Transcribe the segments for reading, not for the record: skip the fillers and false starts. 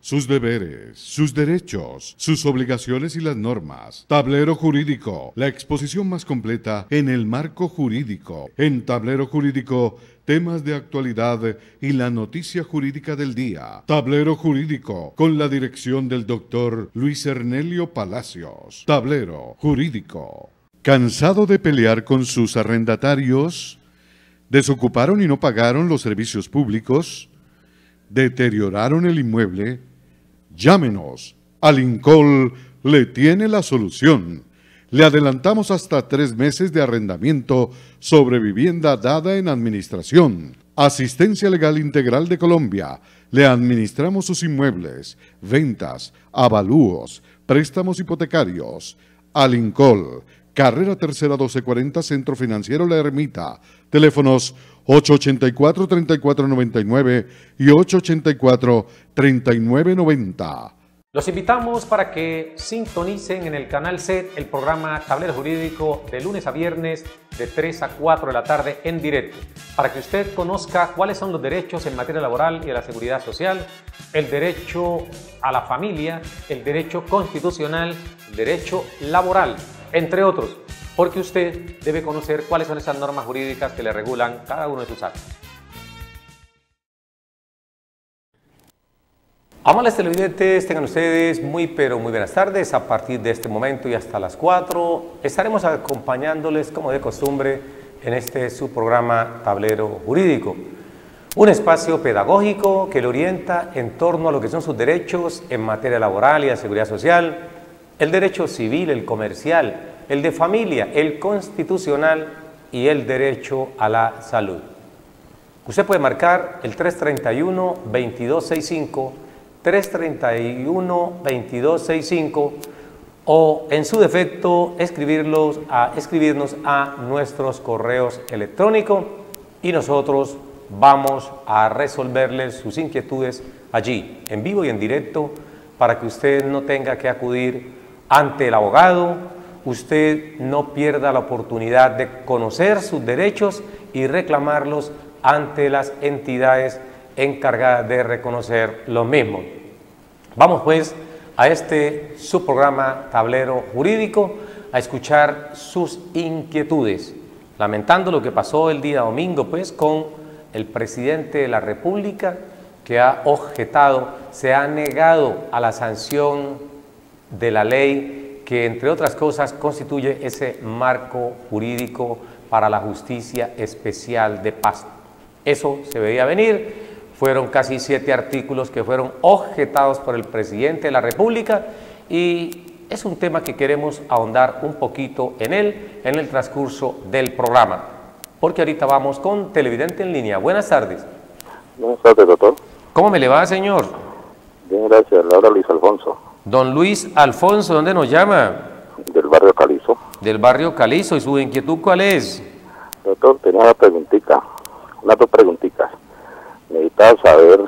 sus deberes, sus derechos, sus obligaciones y las normas. Tablero Jurídico, la exposición más completa en el marco jurídico. En Tablero Jurídico, temas de actualidad y la noticia jurídica del día. Tablero Jurídico, con la dirección del doctor Luis Ernelio Palacios. Tablero Jurídico. ¿Cansado de pelear con sus arrendatarios? ¿Desocuparon y no pagaron los servicios públicos? ¿Deterioraron el inmueble? Llámenos. Alincol le tiene la solución. Le adelantamos hasta 3 meses de arrendamiento sobre vivienda dada en administración. Asistencia Legal Integral de Colombia. Le administramos sus inmuebles, ventas, avalúos, préstamos hipotecarios. Alincol. Carrera Tercera 1240, Centro Financiero La Ermita. Teléfonos 884-3499 y 884-3990. Los invitamos para que sintonicen en el canal SET el programa Tablero Jurídico de lunes a viernes de 3 a 4 de la tarde en directo, para que usted conozca cuáles son los derechos en materia laboral y de la seguridad social, el derecho a la familia, el derecho constitucional, el derecho laboral, entre otros, porque usted debe conocer cuáles son esas normas jurídicas que le regulan cada uno de sus actos. Amables televidentes, tengan ustedes muy buenas tardes. A partir de este momento y hasta las 4 estaremos acompañándoles como de costumbre en este su programa Tablero Jurídico, un espacio pedagógico que le orienta en torno a lo que son sus derechos en materia laboral y de seguridad social, el derecho civil, el comercial, el de familia, el constitucional y el derecho a la salud. Usted puede marcar el 331-2265, 331-2265 o en su defecto escribirnos a nuestros correos electrónicos y nosotros vamos a resolverles sus inquietudes allí, en vivo y en directo, para que usted no tenga que acudir ante el abogado, usted no pierda la oportunidad de conocer sus derechos y reclamarlos ante las entidades encargadas de reconocer los mismos. Vamos pues a su programa Tablero Jurídico a escuchar sus inquietudes, lamentando lo que pasó el día domingo pues con el presidente de la República, que ha objetado, se ha negado a la sanción de la ley que, entre otras cosas, constituye ese marco jurídico para la justicia especial de paz. Eso se veía venir, fueron casi 7 artículos que fueron objetados por el presidente de la República y es un tema que queremos ahondar un poquito en él en el transcurso del programa, porque ahorita vamos con Televidente en Línea. Buenas tardes. Buenas tardes, doctor. ¿Cómo me le va, señor? Bien, gracias. Laura Luis Alfonso. Don Luis Alfonso, ¿dónde nos llama? Del barrio Calizo. Del barrio Calizo. ¿Y su inquietud cuál es? Doctor, tenía una preguntita, unas 2 preguntitas. Necesitaba saber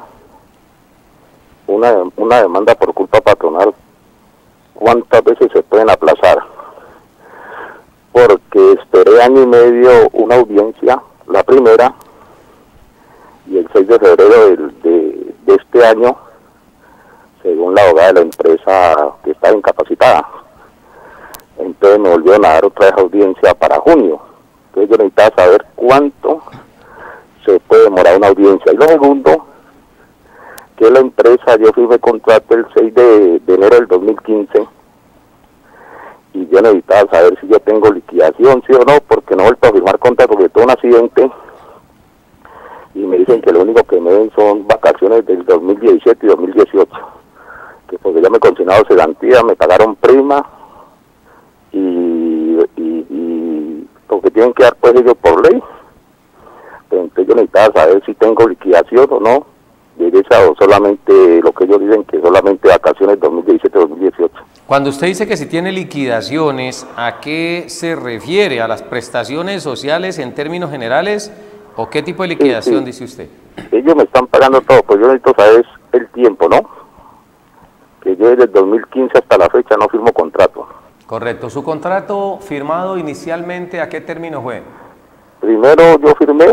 una demanda por culpa patronal, ¿cuántas veces se pueden aplazar? Porque esperé año y medio una audiencia, la primera, y el 6 de febrero de este año, según la abogada de la empresa que estaba incapacitada. Entonces me volvieron a dar otra vez audiencia para junio. Entonces yo necesitaba saber cuánto se puede demorar una audiencia. Y lo segundo, que la empresa, yo firmé contrato el 6 de enero del 2015, y yo necesitaba saber si yo tengo liquidación, sí o no, porque no he vuelto a firmar contrato porque tuve un accidente, y me dicen que lo único que me den son vacaciones del 2017 y 2018. Que porque ya me consignaron cesantía, me pagaron prima y lo que tienen que dar pues ellos por ley. Entonces yo necesitaba saber si tengo liquidación o no, de esa, o solamente lo que ellos dicen que solamente vacaciones 2017-2018. Cuando usted dice que si tiene liquidaciones, ¿a qué se refiere? ¿A las prestaciones sociales en términos generales? ¿O qué tipo de liquidación dice usted? Ellos me están pagando todo, pues yo necesito saber el tiempo, ¿no? Que yo desde el 2015 hasta la fecha no firmo contrato. Correcto. ¿Su contrato firmado inicialmente a qué término fue? Primero yo firmé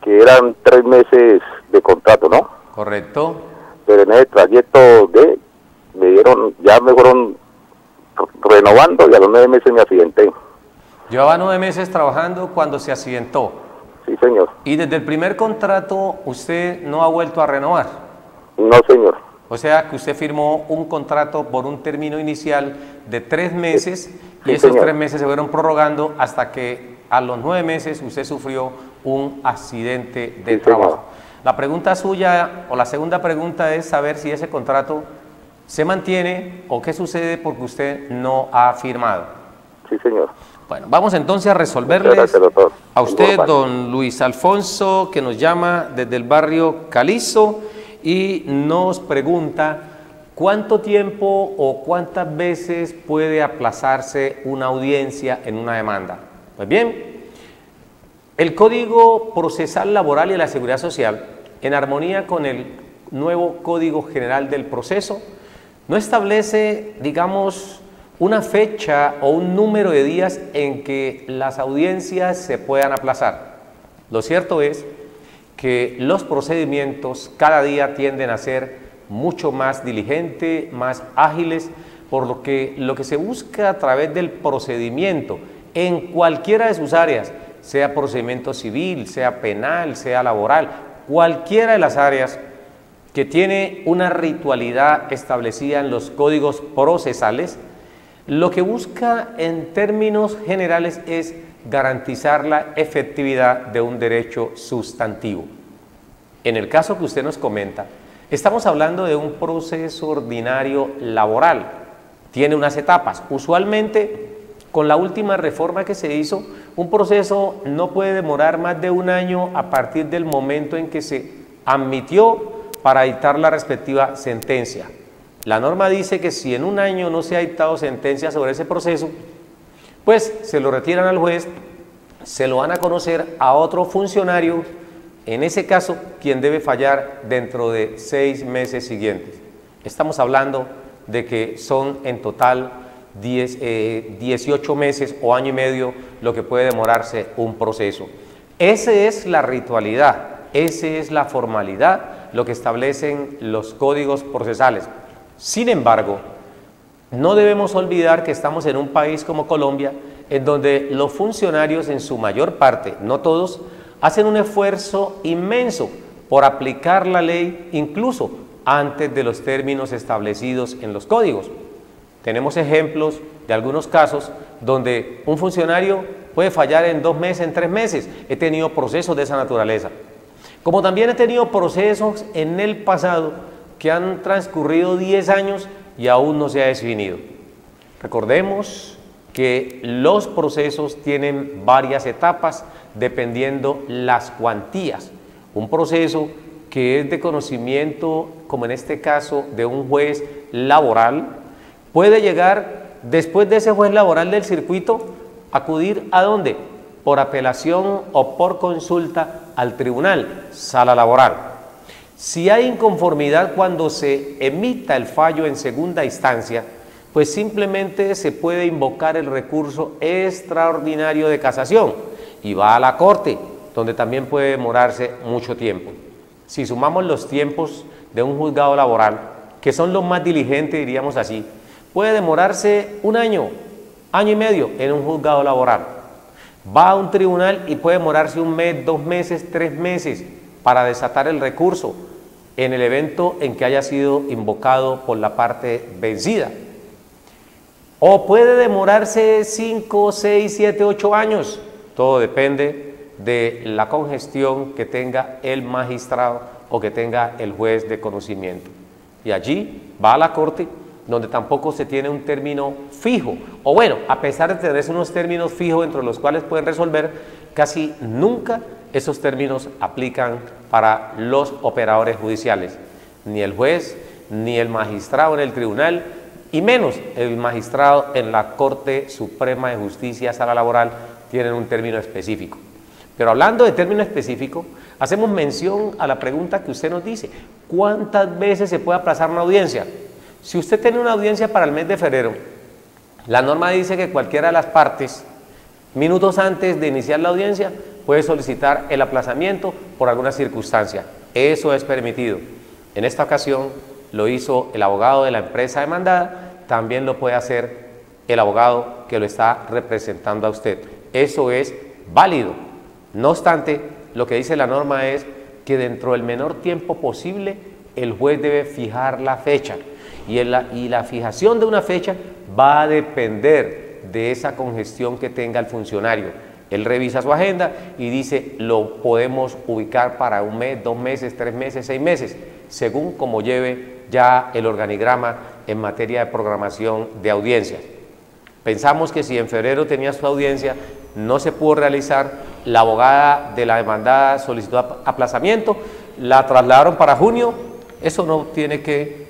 que eran 3 meses de contrato, ¿no? Correcto. Pero pero en ese trayecto ya me fueron renovando y a los 9 meses me accidenté. Llevaba 9 meses trabajando cuando se accidentó. Sí, señor. ¿Y desde el primer contrato usted no ha vuelto a renovar? No, señor. O sea que usted firmó un contrato por un término inicial de 3 meses Sí, y esos señor. 3 meses se fueron prorrogando hasta que a los 9 meses usted sufrió un accidente de Sí, trabajo. señor. La pregunta suya, o la segunda pregunta, es saber si ese contrato se mantiene o qué sucede porque usted no ha firmado. Sí, señor. Bueno, vamos entonces a Muchas resolverles gracias, doctor. a usted, Muy don Luis Alfonso, que nos llama desde el barrio Calizo y nos pregunta cuánto tiempo o cuántas veces puede aplazarse una audiencia en una demanda. Pues bien, el Código Procesal Laboral y de la Seguridad Social, en armonía con el nuevo Código General del Proceso, no establece, digamos, una fecha o un número de días en que las audiencias se puedan aplazar. Lo cierto es que los procedimientos cada día tienden a ser mucho más diligentes, más ágiles, por lo que se busca a través del procedimiento en cualquiera de sus áreas, sea procedimiento civil, sea penal, sea laboral, cualquiera de las áreas que tiene una ritualidad establecida en los códigos procesales, lo que busca en términos generales es garantizar la efectividad de un derecho sustantivo. En el caso que usted nos comenta, estamos hablando de un proceso ordinario laboral. Tiene unas etapas. Usualmente, con la última reforma que se hizo, un proceso no puede demorar más de 1 año a partir del momento en que se admitió para dictar la respectiva sentencia. La norma dice que si en 1 año no se ha dictado sentencia sobre ese proceso, pues se lo retiran al juez, se lo van a conocer a otro funcionario, en ese caso, quien debe fallar dentro de 6 meses siguientes. Estamos hablando de que son en total 18 meses o año y medio lo que puede demorarse un proceso. Esa es la ritualidad, esa es la formalidad, lo que establecen los códigos procesales. Sin embargo, no debemos olvidar que estamos en un país como Colombia, en donde los funcionarios en su mayor parte, no todos, hacen un esfuerzo inmenso por aplicar la ley incluso antes de los términos establecidos en los códigos. Tenemos ejemplos de algunos casos donde un funcionario puede fallar en 2 meses, en 3 meses. He tenido procesos de esa naturaleza. Como también he tenido procesos en el pasado que han transcurrido 10 años y aún no se ha definido. Recordemos que los procesos tienen varias etapas dependiendo las cuantías. Un proceso que es de conocimiento, como en este caso de un juez laboral, puede llegar después de ese juez laboral del circuito, acudir ¿a dónde? Por apelación o por consulta al tribunal, sala laboral. Si hay inconformidad cuando se emita el fallo en segunda instancia, pues simplemente se puede invocar el recurso extraordinario de casación y va a la corte, donde también puede demorarse mucho tiempo. Si sumamos los tiempos de un juzgado laboral, que son los más diligentes, diríamos así, puede demorarse 1 año, año y medio en un juzgado laboral. Va a un tribunal y puede demorarse 1 mes, 2 meses, 3 meses para desatar el recurso en el evento en que haya sido invocado por la parte vencida. O puede demorarse 5, 6, 7, 8 años. Todo depende de la congestión que tenga el magistrado o que tenga el juez de conocimiento. Y allí va a la corte, donde tampoco se tiene un término fijo. O bueno, a pesar de tener unos términos fijos entre los cuales pueden resolver, casi nunca esos términos aplican para los operadores judiciales. Ni el juez, ni el magistrado en el tribunal, y menos el magistrado en la Corte Suprema de Justicia, Sala Laboral, tienen un término específico. Pero hablando de término específico, hacemos mención a la pregunta que usted nos dice: ¿cuántas veces se puede aplazar una audiencia? Si usted tiene una audiencia para el mes de febrero, la norma dice que cualquiera de las partes, minutos antes de iniciar la audiencia, puede solicitar el aplazamiento por alguna circunstancia. Eso es permitido. En esta ocasión lo hizo el abogado de la empresa demandada, también lo puede hacer el abogado que lo está representando a usted. Eso es válido. No obstante, lo que dice la norma es que dentro del menor tiempo posible el juez debe fijar la fecha y la fijación de una fecha va a depender de esa congestión que tenga el funcionario. Él revisa su agenda y dice, lo podemos ubicar para 1 mes, 2 meses, 3 meses, 6 meses, según como lleve ya el organigrama en materia de programación de audiencias. Pensamos que si en febrero tenía su audiencia, no se pudo realizar, la abogada de la demandada solicitó aplazamiento, la trasladaron para junio. Eso no tiene que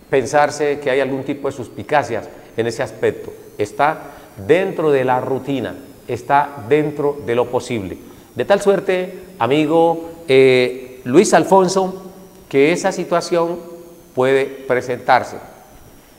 pensarse que hay algún tipo de suspicacias en ese aspecto. Está dentro de la rutina, está dentro de lo posible. De tal suerte, amigo Luis Alfonso, que esa situación puede presentarse.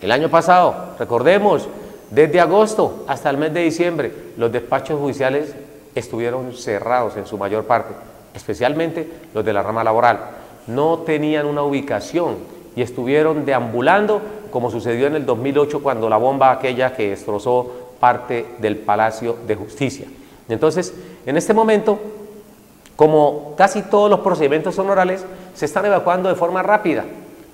El año pasado, recordemos, desde agosto hasta el mes de diciembre, los despachos judiciales estuvieron cerrados en su mayor parte, especialmente los de la rama laboral. No tenían una ubicación y estuvieron deambulando, como sucedió en el 2008 cuando la bomba aquella que destrozó parte del Palacio de Justicia. Entonces, en este momento, como casi todos los procedimientos son orales, se están evacuando de forma rápida.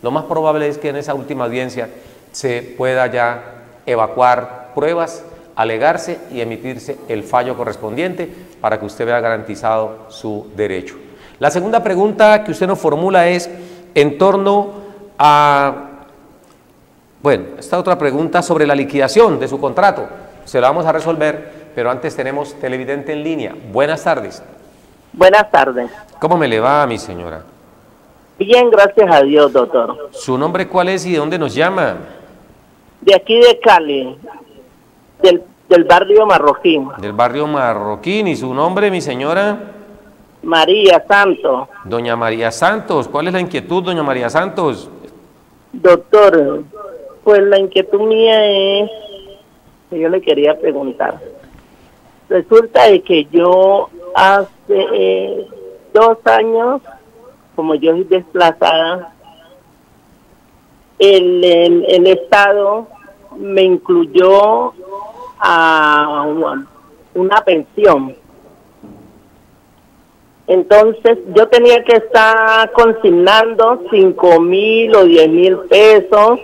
Lo más probable es que en esa última audiencia se pueda ya evacuar pruebas, alegarse y emitirse el fallo correspondiente para que usted vea garantizado su derecho. La segunda pregunta que usted nos formula es en torno a, bueno, esta otra pregunta sobre la liquidación de su contrato. Se la vamos a resolver, pero antes tenemos televidente en línea. Buenas tardes. Buenas tardes. ¿Cómo me le va, mi señora? Bien, gracias a Dios, doctor. ¿Su nombre cuál es y de dónde nos llama? De aquí de Cali, del barrio Marroquín. Del barrio Marroquín. ¿Y su nombre, mi señora? María Santos. Doña María Santos. ¿Cuál es la inquietud, doña María Santos? Doctor, pues la inquietud mía es que yo le quería preguntar. Resulta de que yo hace 2 años, como yo soy desplazada, el Estado me incluyó a una pensión. Entonces yo tenía que estar consignando 5.000 o 10.000 pesos,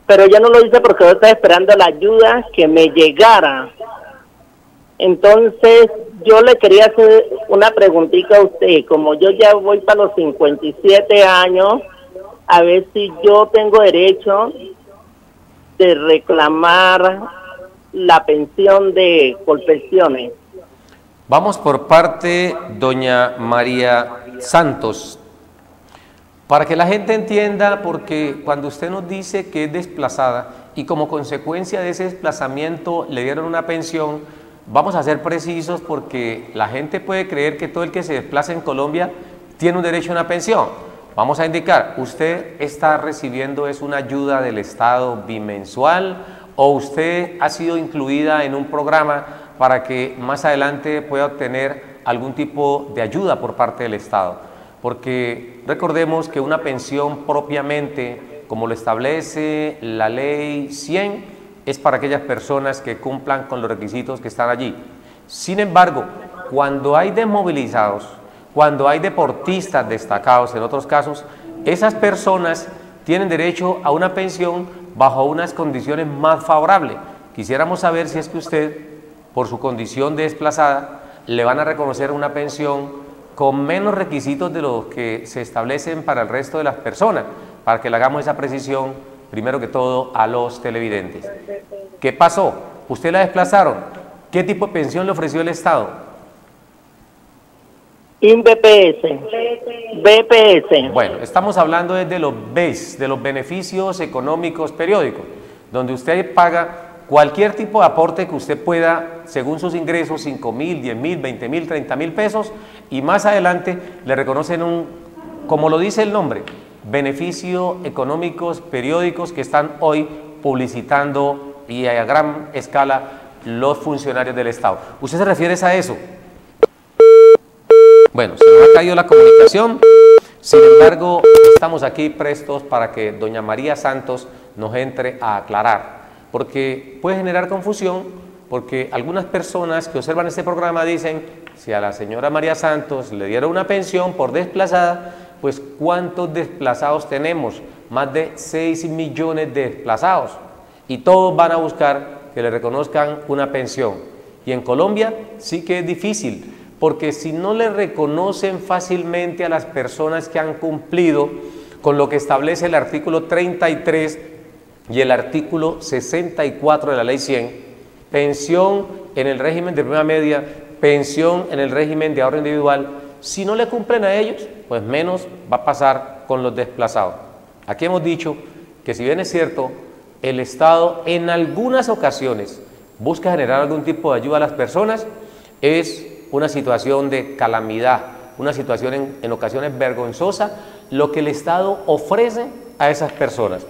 pero yo no lo hice porque yo estaba esperando la ayuda que me llegara. Entonces yo le quería hacer una preguntita a usted, como yo ya voy para los 57 años, a ver si yo tengo derecho de reclamar la pensión de Colpensiones. Vamos por parte, doña María Santos, para que la gente entienda, porque cuando usted nos dice que es desplazada y como consecuencia de ese desplazamiento le dieron una pensión, vamos a ser precisos porque la gente puede creer que todo el que se desplaza en Colombia tiene un derecho a una pensión. Vamos a indicar, ¿usted está recibiendo es una ayuda del Estado bimensual o usted ha sido incluida en un programa para que más adelante pueda obtener algún tipo de ayuda por parte del Estado? Porque recordemos que una pensión propiamente, como lo establece la ley 100, es para aquellas personas que cumplan con los requisitos que están allí. Sin embargo, cuando hay desmovilizados, cuando hay deportistas destacados en otros casos, esas personas tienen derecho a una pensión bajo unas condiciones más favorables. Quisiéramos saber si es que usted, por su condición de desplazada, le van a reconocer una pensión con menos requisitos de los que se establecen para el resto de las personas, para que le hagamos esa precisión, primero que todo, a los televidentes. ¿Qué pasó? ¿Usted la desplazaron? ¿Qué tipo de pensión le ofreció el Estado? BPS. Bueno, estamos hablando de los BES, de los beneficios económicos periódicos, donde usted paga cualquier tipo de aporte que usted pueda, según sus ingresos, 5.000, 10.000, 20.000, 30.000 pesos, y más adelante le reconocen un, como lo dice el nombre, beneficio económicos periódicos que están hoy publicitando y a gran escala los funcionarios del Estado. ¿Usted se refiere a eso? Bueno, se nos ha caído la comunicación, sin embargo, estamos aquí prestos para que doña María Santos nos entre a aclarar, porque puede generar confusión, porque algunas personas que observan este programa dicen, si a la señora María Santos le dieron una pensión por desplazada, pues ¿cuántos desplazados tenemos? Más de 6 millones de desplazados, y todos van a buscar que le reconozcan una pensión. Y en Colombia sí que es difícil, porque si no le reconocen fácilmente a las personas que han cumplido con lo que establece el artículo 33 y el artículo 64 de la Ley 100, pensión en el régimen de prima media, pensión en el régimen de ahorro individual, si no le cumplen a ellos, pues menos va a pasar con los desplazados. Aquí hemos dicho que, si bien es cierto, el Estado en algunas ocasiones busca generar algún tipo de ayuda a las personas, es una situación de calamidad, una situación en ocasiones vergonzosa, lo que el Estado ofrece a esas personas,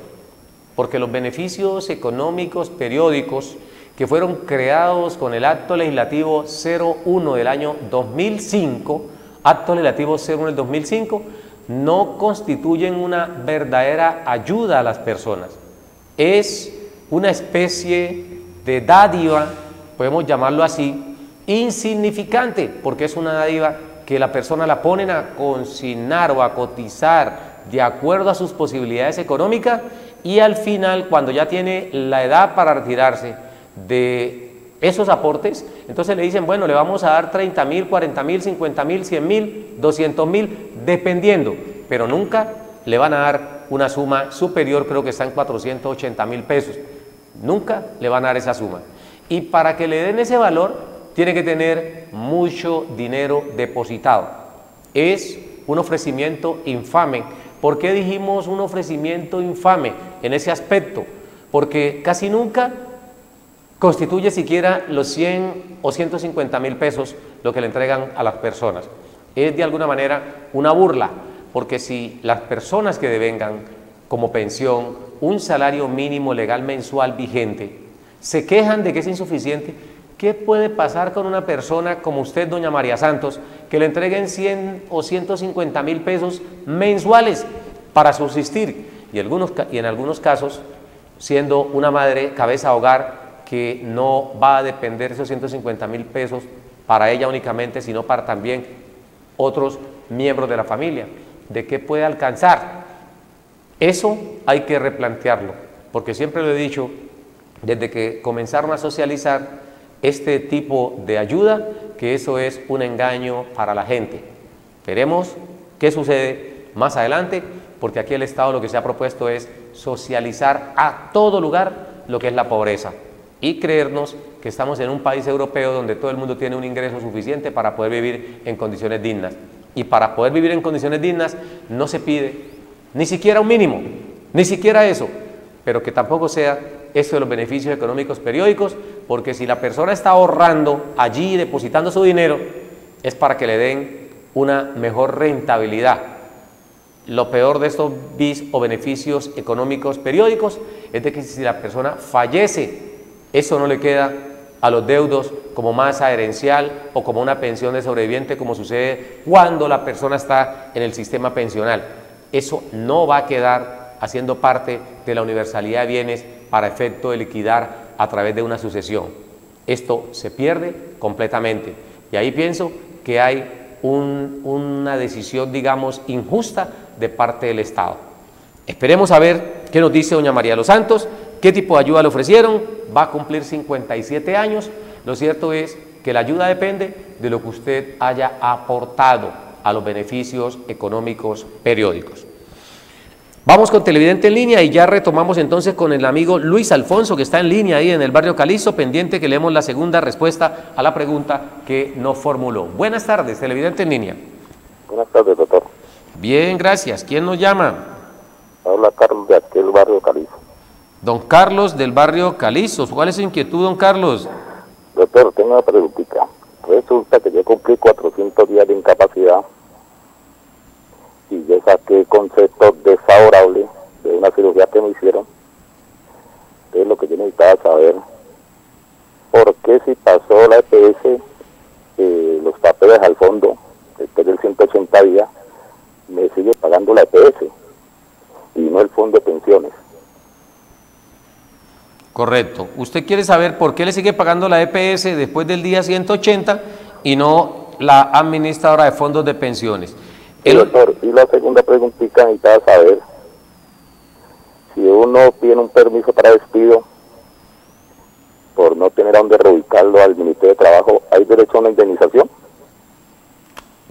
porque los beneficios económicos periódicos que fueron creados con el Acto Legislativo 01 del año 2005, Acto Legislativo 01 del 2005, no constituyen una verdadera ayuda a las personas. Es una especie de dádiva, podemos llamarlo así, insignificante, porque es una dádiva que la persona la ponen a consignar o a cotizar de acuerdo a sus posibilidades económicas, y al final, cuando ya tiene la edad para retirarse de esos aportes, entonces le dicen, bueno, le vamos a dar 30.000, 40.000, 50.000, 100.000, 200.000, dependiendo, pero nunca le van a dar una suma superior, creo que está en 480.000 pesos, nunca le van a dar esa suma. Y para que le den ese valor, tiene que tener mucho dinero depositado. Es un ofrecimiento infame. ¿Por qué dijimos un ofrecimiento infame en ese aspecto? Porque casi nunca constituye siquiera los 100 o 150.000 pesos lo que le entregan a las personas. Es de alguna manera una burla, porque si las personas que devengan como pensión un salario mínimo legal mensual vigente se quejan de que es insuficiente, ¿qué puede pasar con una persona como usted, doña María Santos, que le entreguen 100 o 150.000 pesos mensuales para subsistir? Y en algunos casos, siendo una madre cabeza de hogar, que no va a depender esos 150.000 pesos para ella únicamente, sino para también otros miembros de la familia. ¿De qué puede alcanzar? Eso hay que replantearlo, porque siempre lo he dicho, desde que comenzaron a socializar este tipo de ayuda, que eso es un engaño para la gente. Veremos qué sucede más adelante, porque aquí el Estado lo que se ha propuesto es socializar a todo lugar lo que es la pobreza, y creernos que estamos en un país europeo donde todo el mundo tiene un ingreso suficiente para poder vivir en condiciones dignas. Y para poder vivir en condiciones dignas no se pide ni siquiera un mínimo, ni siquiera eso, pero que tampoco sea esto de los beneficios económicos periódicos, porque si la persona está ahorrando allí, depositando su dinero, es para que le den una mejor rentabilidad. Lo peor de estos bis o beneficios económicos periódicos es de que si la persona fallece, eso no le queda a los deudos como masa herencial o como una pensión de sobreviviente, como sucede cuando la persona está en el sistema pensional. Eso no va a quedar haciendo parte de la universalidad de bienes para efecto de liquidar a través de una sucesión. Esto se pierde completamente, y ahí pienso que hay una decisión, digamos, injusta de parte del Estado. Esperemos a ver qué nos dice doña María de los Santos, qué tipo de ayuda le ofrecieron. Va a cumplir 57 años. Lo cierto es que la ayuda depende de lo que usted haya aportado a los beneficios económicos periódicos. Vamos con Televidente en línea, y ya retomamos entonces con el amigo Luis Alfonso, que está en línea ahí en el barrio Calizo, pendiente que leemos la segunda respuesta a la pregunta que nos formuló. Buenas tardes, Televidente en línea. Buenas tardes, doctor. Bien, gracias. ¿Quién nos llama? Habla Carlos de aquel barrio Calizo. Don Carlos del barrio Calizo. ¿Cuál es su inquietud, don Carlos? Doctor, tengo una preguntita. Resulta que yo cumplí 400 días de incapacidad y yo saqué conceptos desfavorables de una cirugía que me hicieron. Entonces lo que yo necesitaba saber, ¿por qué si pasó la EPS, los papeles al fondo, después del 180 días, me sigue pagando la EPS? y no el fondo de pensiones. Correcto. Usted quiere saber por qué le sigue pagando la EPS después del día 180 y no la administradora de fondos de pensiones. Sí, doctor, y la segunda preguntita necesitaba saber si uno tiene un permiso para despido por no tener a dónde reubicarlo al Ministerio de Trabajo, ¿hay derecho a una indemnización?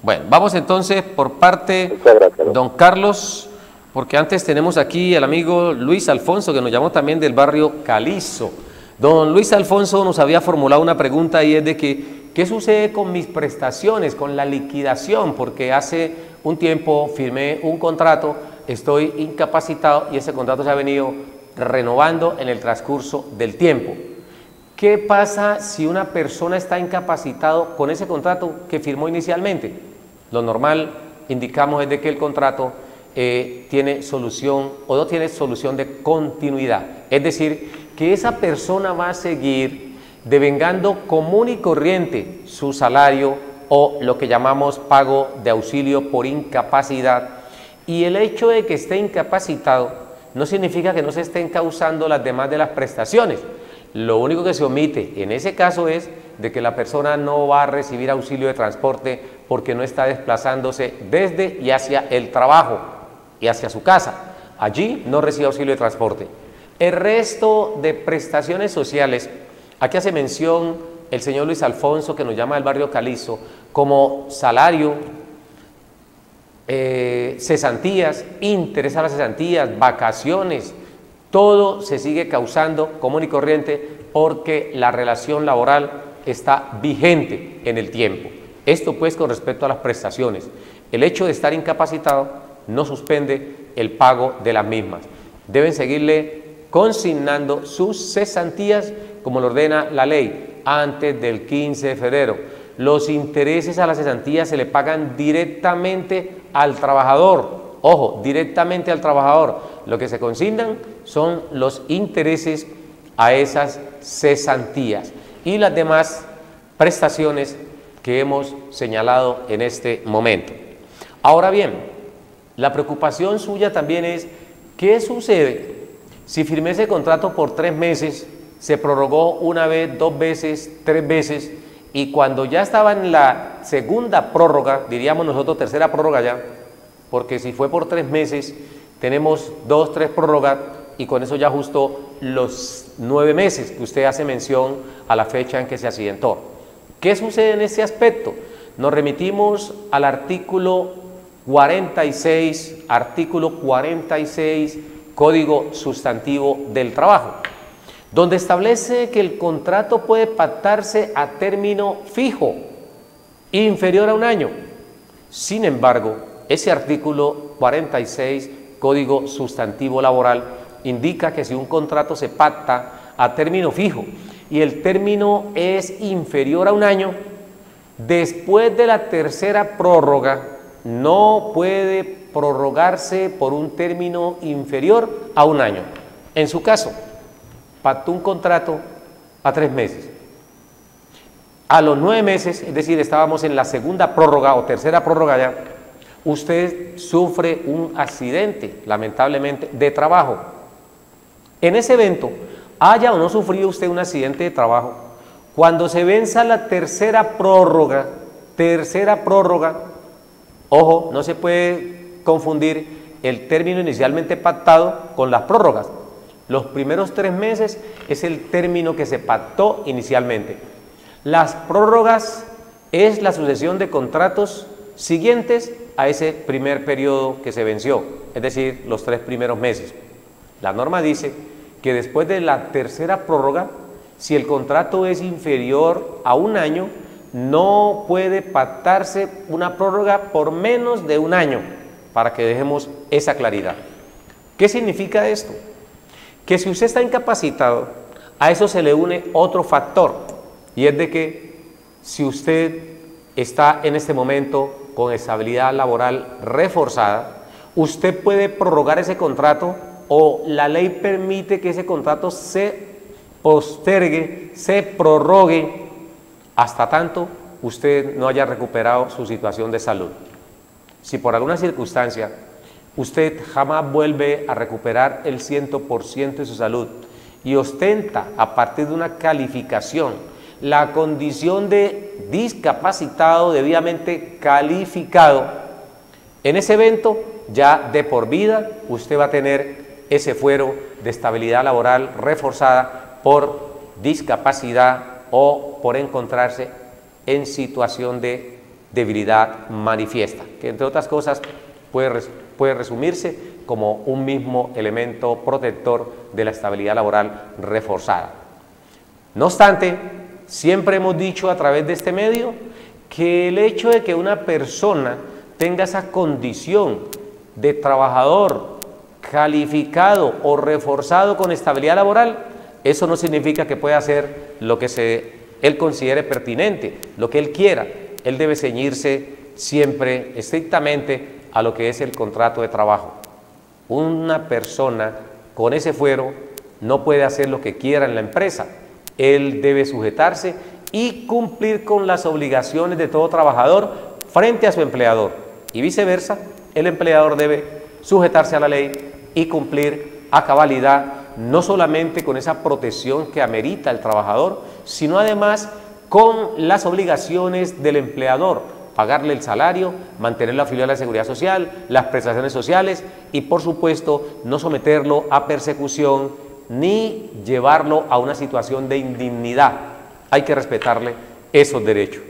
Bueno, vamos entonces por parte, Muchas gracias, don Carlos, porque antes tenemos aquí al amigo Luis Alfonso, que nos llamó también del barrio Calizo. Don Luis Alfonso nos había formulado una pregunta y es de que, ¿qué sucede con mis prestaciones, con la liquidación? Porque hace un tiempo firmé un contrato, estoy incapacitado y ese contrato se ha venido renovando en el transcurso del tiempo. ¿Qué pasa si una persona está incapacitado con ese contrato que firmó inicialmente? Lo normal, indicamos, es de que el contrato tiene solución o no tiene solución de continuidad. Es decir, que esa persona va a seguir devengando común y corriente su salario o lo que llamamos pago de auxilio por incapacidad. Y el hecho de que esté incapacitado no significa que no se estén causando las demás de las prestaciones. Lo único que se omite en ese caso es de que la persona no va a recibir auxilio de transporte porque no está desplazándose desde y hacia el trabajo y hacia su casa. Allí no recibe auxilio de transporte. El resto de prestaciones sociales, aquí hace mención el señor Luis Alfonso, que nos llama del barrio Calizo, como salario, cesantías, interés a las cesantías, vacaciones, todo se sigue causando común y corriente porque la relación laboral está vigente en el tiempo. Esto pues con respecto a las prestaciones. El hecho de estar incapacitado no suspende el pago de las mismas. Deben seguirle consignando sus cesantías como lo ordena la ley antes del 15 de febrero. Los intereses a las cesantías se le pagan directamente al trabajador. Ojo, directamente al trabajador. Lo que se consignan son los intereses a esas cesantías y las demás prestaciones que hemos señalado en este momento. Ahora bien, la preocupación suya también es ¿qué sucede si firmé ese contrato por 3 meses, se prorrogó una vez, 2 veces, 3 veces y cuando ya estaba en la segunda prórroga, diríamos nosotros tercera prórroga ya, porque si fue por 3 meses, tenemos 2, 3 prórrogas y con eso ya ajustó los 9 meses que usted hace mención a la fecha en que se accidentó. ¿Qué sucede en ese aspecto? Nos remitimos al artículo 46, Código Sustantivo del Trabajo, donde establece que el contrato puede pactarse a término fijo, inferior a 1 año. Sin embargo, ese artículo 46, Código Sustantivo Laboral, indica que si un contrato se pacta a término fijo y el término es inferior a 1 año, después de la tercera prórroga no puede prorrogarse por un término inferior a 1 año. En su caso, pactó un contrato a 3 meses. A los 9 meses, es decir, estábamos en la segunda prórroga o tercera prórroga ya, usted sufre un accidente, lamentablemente, de trabajo. En ese evento, haya o no sufrido usted un accidente de trabajo, cuando se venza la tercera prórroga, ojo, no se puede confundir el término inicialmente pactado con las prórrogas. Los primeros 3 meses es el término que se pactó inicialmente. Las prórrogas es la sucesión de contratos siguientes a ese primer periodo que se venció, es decir, los 3 primeros meses. La norma dice que después de la tercera prórroga, si el contrato es inferior a 1 año, no puede pactarse una prórroga por menos de 1 año, para que dejemos esa claridad. ¿Qué significa esto? Que si usted está incapacitado, a eso se le une otro factor, y es de que si usted está en este momento con estabilidad laboral reforzada, usted puede prorrogar ese contrato o la ley permite que ese contrato se postergue, se prorrogue hasta tanto usted no haya recuperado su situación de salud. Si por alguna circunstancia usted jamás vuelve a recuperar el 100% de su salud y ostenta a partir de una calificación la condición de discapacitado debidamente calificado, en ese evento ya de por vida usted va a tener ese fuero de estabilidad laboral reforzada por discapacidad o por encontrarse en situación de debilidad manifiesta, que entre otras cosas puede resumirse como un mismo elemento protector de la estabilidad laboral reforzada. No obstante, siempre hemos dicho a través de este medio que el hecho de que una persona tenga esa condición de trabajador calificado o reforzado con estabilidad laboral, eso no significa que pueda hacer lo que él considere pertinente, lo que él quiera. Él debe ceñirse siempre estrictamente a lo que es el contrato de trabajo. Una persona con ese fuero no puede hacer lo que quiera en la empresa. Él debe sujetarse y cumplir con las obligaciones de todo trabajador frente a su empleador. Y viceversa, el empleador debe sujetarse a la ley y cumplir a cabalidad, no solamente con esa protección que amerita el trabajador, sino además con las obligaciones del empleador, pagarle el salario, mantener la afiliación de la seguridad social, las prestaciones sociales y por supuesto no someterlo a persecución ni llevarlo a una situación de indignidad. Hay que respetarle esos derechos.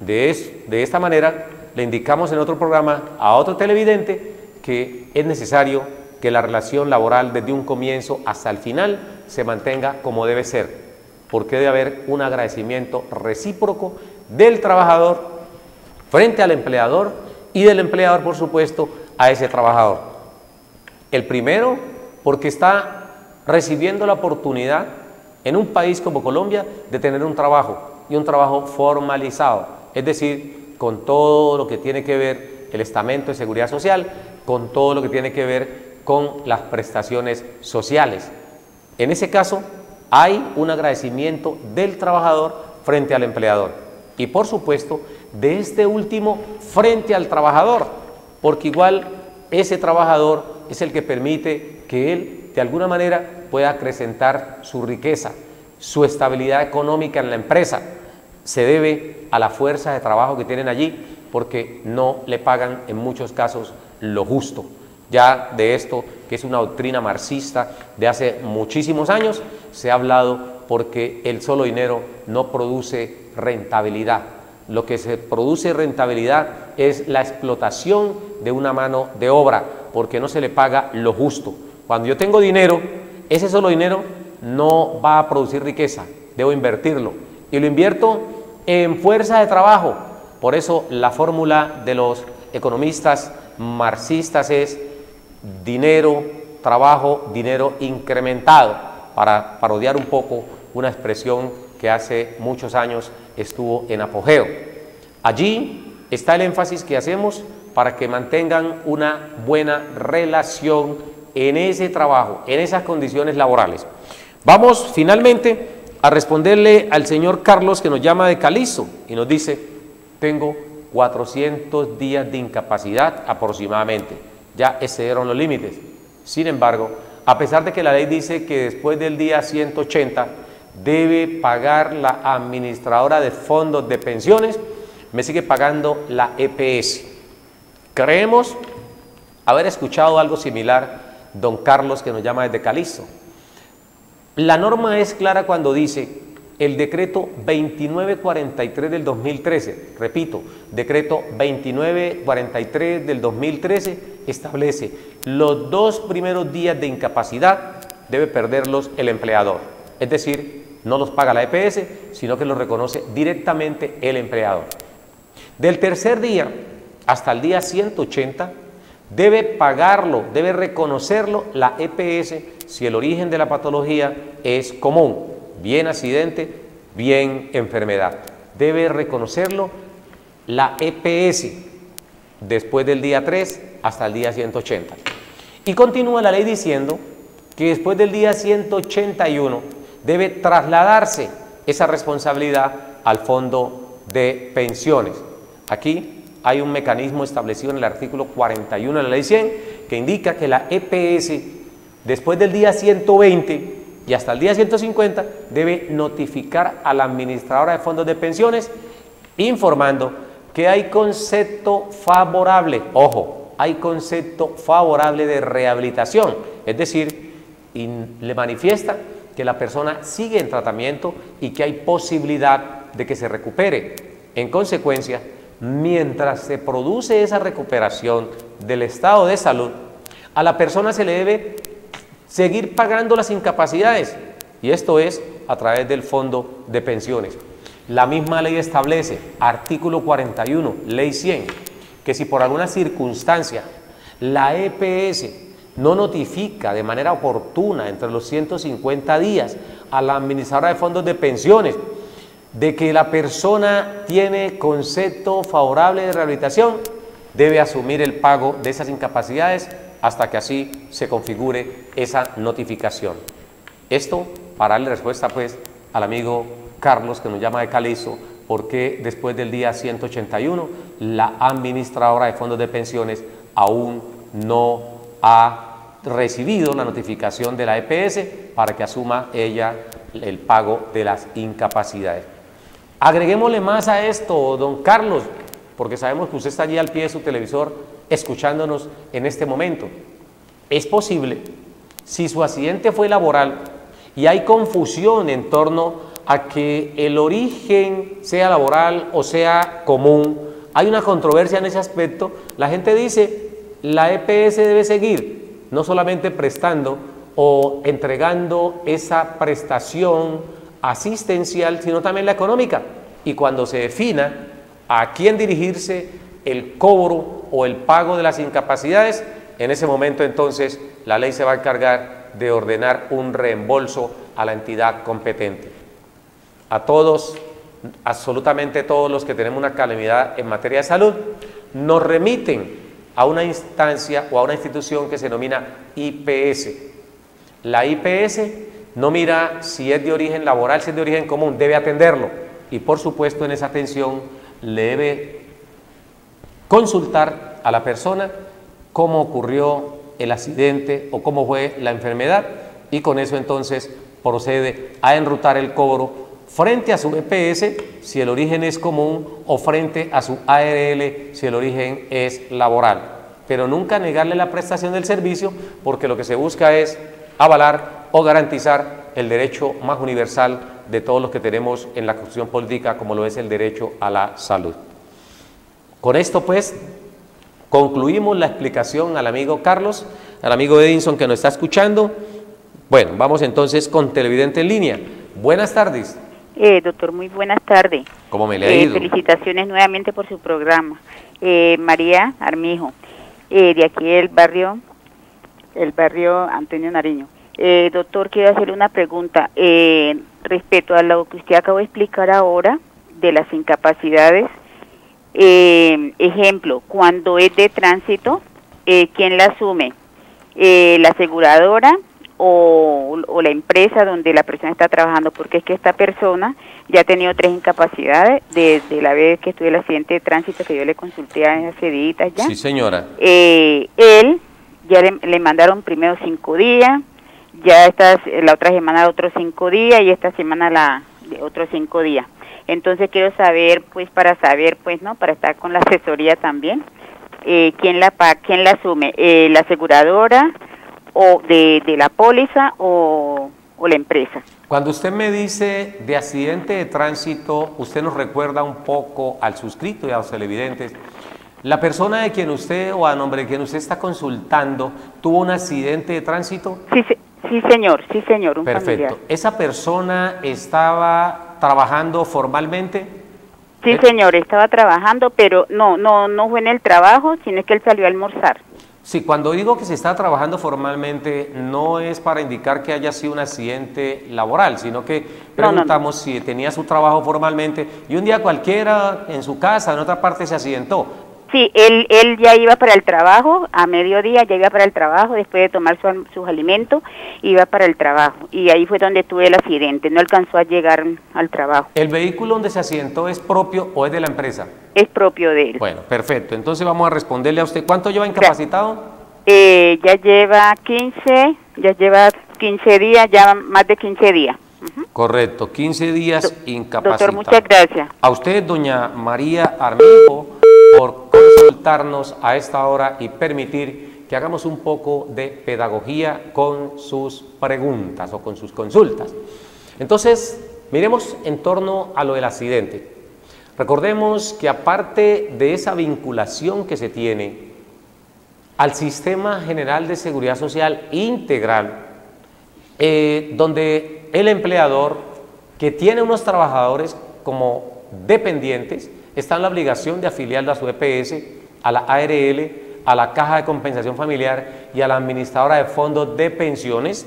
De esta manera le indicamos en otro programa a otro televidente que es necesario que la relación laboral desde un comienzo hasta el final se mantenga como debe ser, porque debe haber un agradecimiento recíproco del trabajador frente al empleador y del empleador, por supuesto, a ese trabajador. El primero, porque está recibiendo la oportunidad en un país como Colombia de tener un trabajo y un trabajo formalizado, es decir, con todo lo que tiene que ver el estamento de seguridad social, con todo lo que tiene que ver con las prestaciones sociales. En ese caso, hay un agradecimiento del trabajador frente al empleador y, por supuesto, de este último frente al trabajador, porque igual ese trabajador es el que permite que él, de alguna manera, pueda acrecentar su riqueza, su estabilidad económica en la empresa. Se debe a la fuerza de trabajo que tienen allí, porque no le pagan en muchos casos lo justo. Ya de esto, que es una doctrina marxista de hace muchísimos años, se ha hablado porque el solo dinero no produce rentabilidad. Lo que se produce rentabilidad es la explotación de una mano de obra, porque no se le paga lo justo. Cuando yo tengo dinero, ese solo dinero no va a producir riqueza, debo invertirlo. Y lo invierto en fuerza de trabajo. Por eso la fórmula de los economistas marxistas es dinero, trabajo, dinero incrementado, para parodiar un poco una expresión que hace muchos años estuvo en apogeo. Allí está el énfasis que hacemos para que mantengan una buena relación en ese trabajo, en esas condiciones laborales. Vamos finalmente a responderle al señor Carlos, que nos llama de Calizo y nos dice: tengo 400 días de incapacidad aproximadamente, ya excedieron los límites. Sin embargo, a pesar de que la ley dice que después del día 180 debe pagar la administradora de fondos de pensiones, me sigue pagando la EPS. Creemos haber escuchado algo similar, don Carlos, que nos llama desde Calizo. La norma es clara cuando dice: el decreto 2943 del 2013, repito, decreto 2943 del 2013 establece los 2 primeros días de incapacidad debe perderlos el empleador, es decir, no los paga la EPS, sino que los reconoce directamente el empleador. Del tercer día hasta el día 180 debe pagarlo, debe reconocerlo la EPS si el origen de la patología es común, bien accidente, bien enfermedad. Debe reconocerlo la EPS después del día 3 hasta el día 180. Y continúa la ley diciendo que después del día 181 debe trasladarse esa responsabilidad al fondo de pensiones. Aquí hay un mecanismo establecido en el artículo 41 de la ley 100 que indica que la EPS, después del día 120 y hasta el día 150, debe notificar a la administradora de fondos de pensiones informando que hay concepto favorable, ojo, hay concepto favorable de rehabilitación, es decir, le manifiesta que la persona sigue en tratamiento y que hay posibilidad de que se recupere. En consecuencia, mientras se produce esa recuperación del estado de salud, a la persona se le debe seguir pagando las incapacidades, y esto es a través del fondo de pensiones. La misma ley establece, artículo 41, ley 100, que si por alguna circunstancia la EPS no notifica de manera oportuna entre los 150 días a la administradora de fondos de pensiones de que la persona tiene concepto favorable de rehabilitación, debe asumir el pago de esas incapacidades hasta que así se configure esa notificación. Esto para darle respuesta pues al amigo Carlos, que nos llama de Calixto, porque después del día 181 la administradora de fondos de pensiones aún no ha recibido la notificación de la EPS para que asuma ella el pago de las incapacidades. Agreguémosle más a esto, don Carlos, porque sabemos que usted está allí al pie de su televisor escuchándonos en este momento. Es posible, si su accidente fue laboral y hay confusión en torno a que el origen sea laboral o sea común, hay una controversia en ese aspecto, la gente dice, la EPS debe seguir, no solamente prestando o entregando esa prestación asistencial, sino también la económica. Y cuando se defina a quién dirigirse el cobro o el pago de las incapacidades, en ese momento entonces la ley se va a encargar de ordenar un reembolso a la entidad competente. A todos, absolutamente todos los que tenemos una calamidad en materia de salud, nos remiten a una instancia o a una institución que se denomina IPS. La IPS no mira si es de origen laboral, si es de origen común, debe atenderlo y por supuesto en esa atención le debe consultar a la persona cómo ocurrió el accidente o cómo fue la enfermedad y con eso entonces procede a enrutar el cobro frente a su EPS si el origen es común o frente a su ARL si el origen es laboral, pero nunca negarle la prestación del servicio porque lo que se busca es avalar o garantizar el derecho más universal de todos los que tenemos en la Constitución política como lo es el derecho a la salud. Con esto pues concluimos la explicación al amigo Carlos, al amigo Edinson que nos está escuchando. Bueno, vamos entonces con televidente en línea. Buenas tardes. Doctor, muy buenas tardes. ¿Cómo me le ha ido? Felicitaciones nuevamente por su programa. María Armijo, de aquí el barrio Antonio Nariño. Doctor, quiero hacerle una pregunta respecto a lo que usted acabó de explicar ahora de las incapacidades. Ejemplo, cuando es de tránsito, ¿quién la asume? ¿La aseguradora o la empresa donde la persona está trabajando? Porque es que esta persona ya ha tenido 3 incapacidades desde la vez que estuve en el accidente de tránsito que yo le consulté hace días ya. Sí, señora. Él ya le mandaron primero 5 días, ya la otra semana otros 5 días y esta semana otros 5 días. Entonces quiero saber, pues para saber, pues no, para estar con la asesoría también, ¿quién la asume? ¿La aseguradora o de la póliza o la empresa? Cuando usted me dice de accidente de tránsito, usted nos recuerda un poco al suscrito y a los televidentes. La persona de quien usted o a nombre de quien usted está consultando tuvo un accidente de tránsito. Sí, señor, un Perfecto. familiar. ¿Esa persona estaba trabajando formalmente? Sí, señor, estaba trabajando, pero no fue en el trabajo, sino que él salió a almorzar. Sí, cuando digo que se está trabajando formalmente, no es para indicar que haya sido un accidente laboral, sino que preguntamos si tenía su trabajo formalmente y un día cualquiera en su casa, en otra parte, se accidentó. Sí, él ya iba para el trabajo, a mediodía ya iba para el trabajo, después de tomar sus alimentos, iba para el trabajo. Y ahí fue donde tuve el accidente, no alcanzó a llegar al trabajo. ¿El vehículo donde se accidentó es propio o es de la empresa? Es propio de él. Bueno, perfecto. Entonces vamos a responderle a usted. ¿Cuánto lleva incapacitado? ya lleva 15 días, ya más de 15 días. Correcto, 15 días incapacitada. Doctor, muchas gracias. A usted, doña María Armijo, por consultarnos a esta hora y permitir que hagamos un poco de pedagogía con sus preguntas o con sus consultas. Entonces, miremos en torno a lo del accidente. Recordemos que aparte de esa vinculación que se tiene al Sistema General de Seguridad Social integral, donde el empleador que tiene unos trabajadores como dependientes está en la obligación de afiliarlo a su EPS, a la ARL, a la Caja de Compensación Familiar y a la Administradora de Fondos de Pensiones.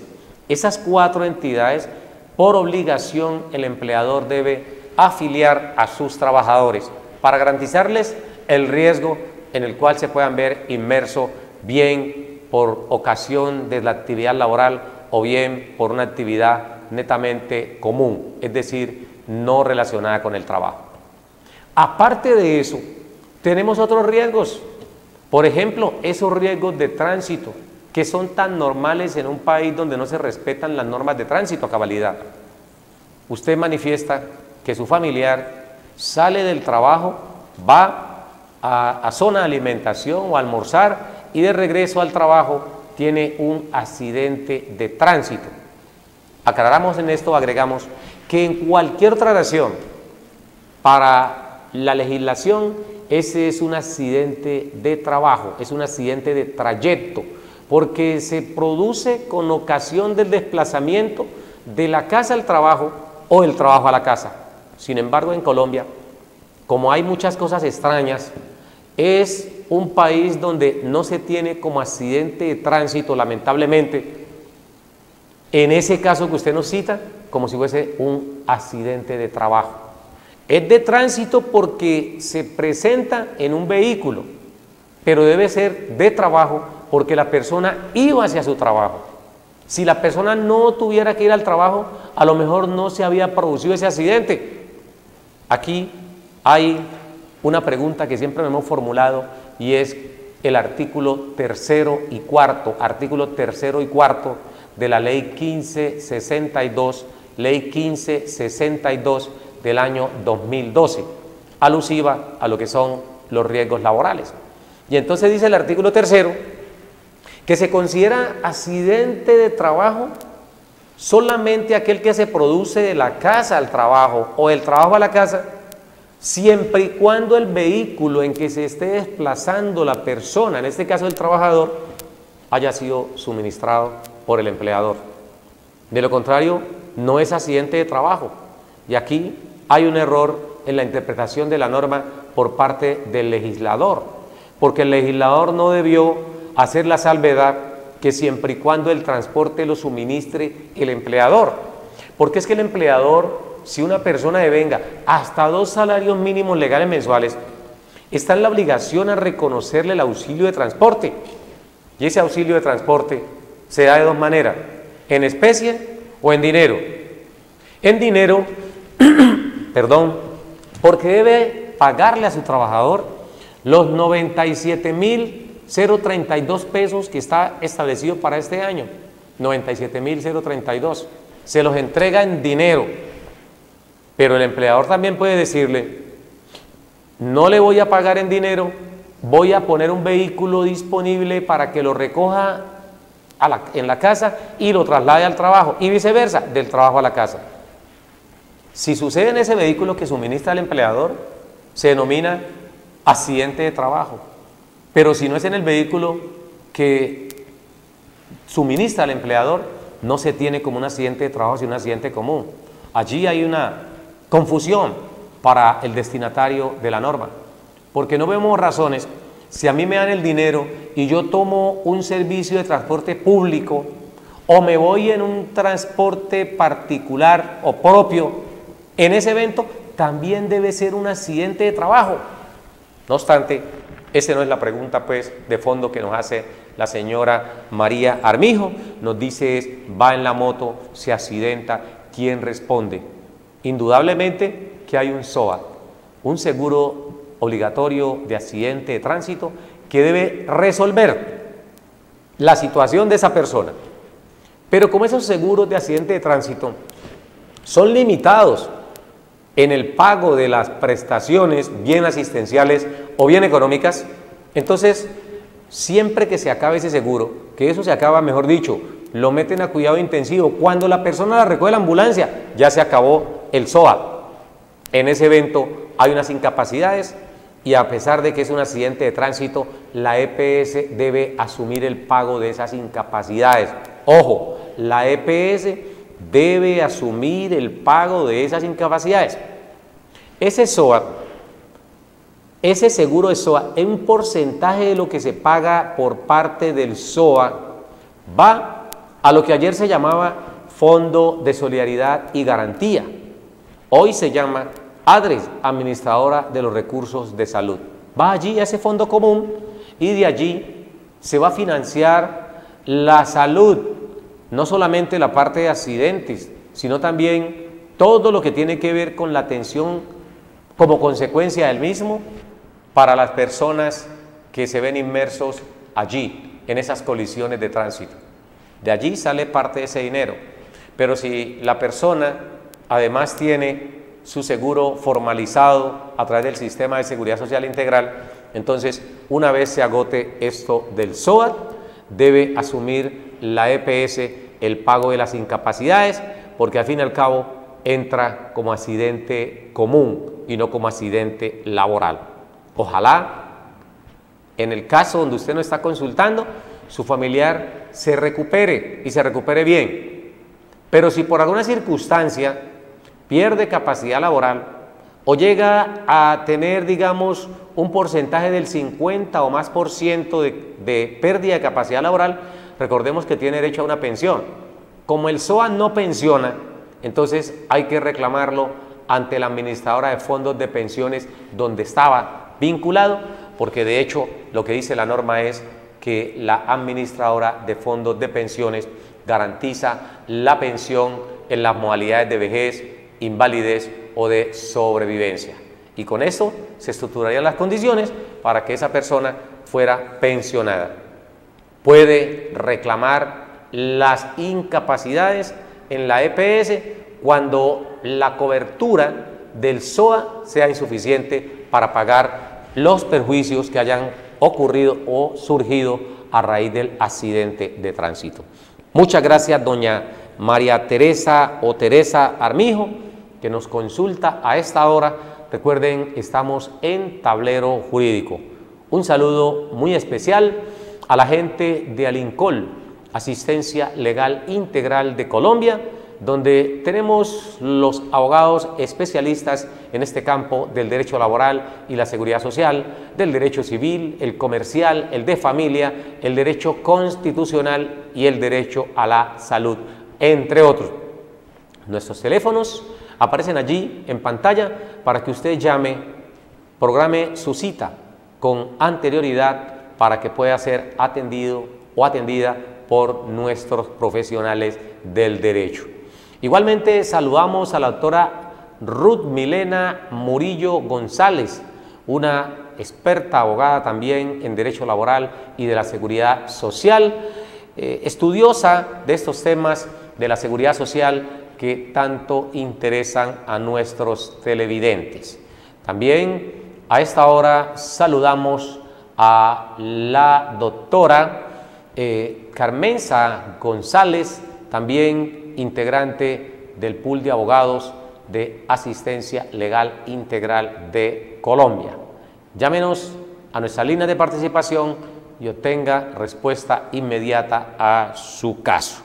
Esas 4 entidades, por obligación, el empleador debe afiliar a sus trabajadores para garantizarles el riesgo en el cual se puedan ver inmersos, bien por ocasión de la actividad laboral o bien por una actividad netamente común, es decir, no relacionada con el trabajo. Aparte de eso, tenemos otros riesgos. Por ejemplo, esos riesgos de tránsito que son tan normales en un país donde no se respetan las normas de tránsito a cabalidad. Usted manifiesta que su familiar sale del trabajo, va a zona de alimentación o a almorzar y de regreso al trabajo tiene un accidente de tránsito. Aclaramos en esto, agregamos que en cualquier otra nación, para la legislación, ese es un accidente de trabajo, es un accidente de trayecto, porque se produce con ocasión del desplazamiento de la casa al trabajo o del trabajo a la casa. Sin embargo, en Colombia, como hay muchas cosas extrañas, es un país donde no se tiene como accidente de tránsito, lamentablemente, en ese caso que usted nos cita, como si fuese un accidente de trabajo. Es de tránsito porque se presenta en un vehículo, pero debe ser de trabajo porque la persona iba hacia su trabajo. Si la persona no tuviera que ir al trabajo, a lo mejor no se había producido ese accidente. Aquí hay una pregunta que siempre me hemos formulado y es el artículo 3º y 4º, artículo 3º y 4º de la ley 1562, ley 1562 del año 2012, alusiva a lo que son los riesgos laborales. Y entonces dice el artículo 3º que se considera accidente de trabajo solamente aquel que se produce de la casa al trabajo o del trabajo a la casa, siempre y cuando el vehículo en que se esté desplazando la persona, en este caso el trabajador, haya sido suministrado por el empleador. De lo contrario, no es accidente de trabajo. Y aquí hay un error en la interpretación de la norma por parte del legislador, porque el legislador no debió hacer la salvedad que siempre y cuando el transporte lo suministre el empleador, porque es que el empleador, si una persona devenga hasta 2 salarios mínimos legales mensuales, está en la obligación a reconocerle el auxilio de transporte, y ese auxilio de transporte se da de 2 maneras, en especie o en dinero. En dinero, perdón, porque debe pagarle a su trabajador los 97.032 pesos que está establecido para este año, 97.032, se los entrega en dinero, pero el empleador también puede decirle, no le voy a pagar en dinero, voy a poner un vehículo disponible para que lo recoja en la casa y lo traslade al trabajo, y viceversa, del trabajo a la casa. Si sucede en ese vehículo que suministra el empleador, se denomina accidente de trabajo. Pero si no es en el vehículo que suministra el empleador, no se tiene como un accidente de trabajo, sino un accidente común. Allí hay una confusión para el destinatario de la norma, porque no vemos razones. Si a mí me dan el dinero y yo tomo un servicio de transporte público o me voy en un transporte particular o propio, en ese evento también debe ser un accidente de trabajo. No obstante, esa no es la pregunta pues de fondo que nos hace la señora María Armijo. Nos dice va en la moto, se accidenta, ¿quién responde? Indudablemente que hay un SOA, un seguro obligatorio de accidente de tránsito, que debe resolver la situación de esa persona. Pero como esos seguros de accidente de tránsito son limitados en el pago de las prestaciones, bien asistenciales o bien económicas, entonces siempre que se acabe ese seguro, que eso se acaba, mejor dicho, lo meten a cuidado intensivo. Cuando la persona la recoge la ambulancia, ya se acabó el SOAT. En ese evento hay unas incapacidades y a pesar de que es un accidente de tránsito, la EPS debe asumir el pago de esas incapacidades. Ojo, la EPS debe asumir el pago de esas incapacidades. Ese SOAT, ese seguro de SOA, en un porcentaje de lo que se paga por parte del SOA, va a lo que ayer se llamaba Fondo de Solidaridad y Garantía. Hoy se llama ADRES, Administradora de los Recursos de Salud. Va allí a ese fondo común y de allí se va a financiar la salud, no solamente la parte de accidentes, sino también todo lo que tiene que ver con la atención como consecuencia del mismo para las personas que se ven inmersos allí, en esas colisiones de tránsito. De allí sale parte de ese dinero. Pero si la persona además tiene su seguro formalizado a través del Sistema de Seguridad Social Integral, entonces una vez se agote esto del SOAT, debe asumir la EPS el pago de las incapacidades, porque al fin y al cabo entra como accidente común y no como accidente laboral. Ojalá, en el caso donde usted no está consultando, su familiar se recupere y se recupere bien. Pero si por alguna circunstancia pierde capacidad laboral o llega a tener, digamos, un porcentaje del 50 o más por ciento de pérdida de capacidad laboral, recordemos que tiene derecho a una pensión. Como el SOA no pensiona, entonces hay que reclamarlo ante la administradora de fondos de pensiones donde estaba vinculado, porque de hecho lo que dice la norma es que la administradora de fondos de pensiones garantiza la pensión en las modalidades de vejez, invalidez o de sobrevivencia. Y con eso se estructurarían las condiciones para que esa persona fuera pensionada. Puede reclamar las incapacidades en la EPS cuando la cobertura del SOA sea insuficiente para pagar los perjuicios que hayan ocurrido o surgido a raíz del accidente de tránsito. Muchas gracias, doña María Teresa o Teresa Armijo, que nos consulta a esta hora. Recuerden, estamos en Tablero Jurídico. Un saludo muy especial a la gente de Alincol, Asistencia Legal Integral de Colombia, donde tenemos los abogados especialistas en este campo del derecho laboral y la seguridad social, del derecho civil, el comercial, el de familia, el derecho constitucional y el derecho a la salud, entre otros. Nuestros teléfonos aparecen allí en pantalla para que usted llame, programe su cita con anterioridad para que pueda ser atendido o atendida por nuestros profesionales del derecho. Igualmente saludamos a la doctora Ruth Milena Murillo González, una experta abogada también en derecho laboral y de la seguridad social, estudiosa de estos temas de la seguridad social que tanto interesan a nuestros televidentes. También a esta hora saludamos a la doctora Carmenza González, también integrante del pool de abogados de Asistencia Legal Integral de Colombia. Llámenos a nuestra línea de participación y obtenga respuesta inmediata a su caso.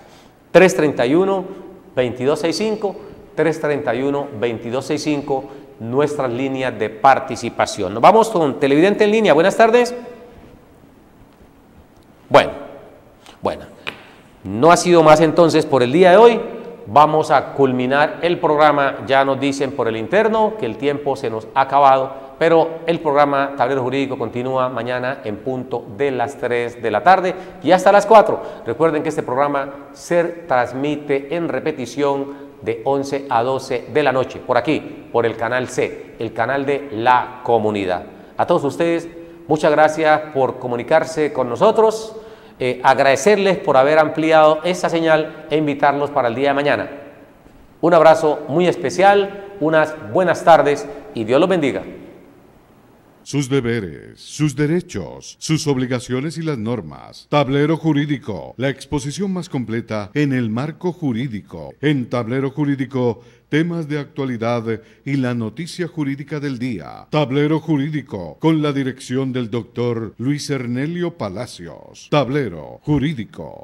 331-2265, 331-2265, nuestras líneas de participación. Nos vamos con televidente en línea. Buenas tardes. Bueno, no ha sido más entonces por el día de hoy. Vamos a culminar el programa. Ya nos dicen por el interno que el tiempo se nos ha acabado, pero el programa Tablero Jurídico continúa mañana en punto de las 3 de la tarde y hasta las 4. Recuerden que este programa se transmite en repetición de 11 a 12 de la noche, por aquí, por el canal C, el canal de la comunidad. A todos ustedes, muchas gracias por comunicarse con nosotros. agradecerles por haber ampliado esta señal e invitarlos para el día de mañana. Un abrazo muy especial, unas buenas tardes y Dios los bendiga. Sus deberes, sus derechos, sus obligaciones y las normas. Tablero Jurídico, la exposición más completa en el marco jurídico. En Tablero Jurídico, temas de actualidad y la noticia jurídica del día. Tablero Jurídico, con la dirección del doctor Luis Ernelio Palacios. Tablero Jurídico.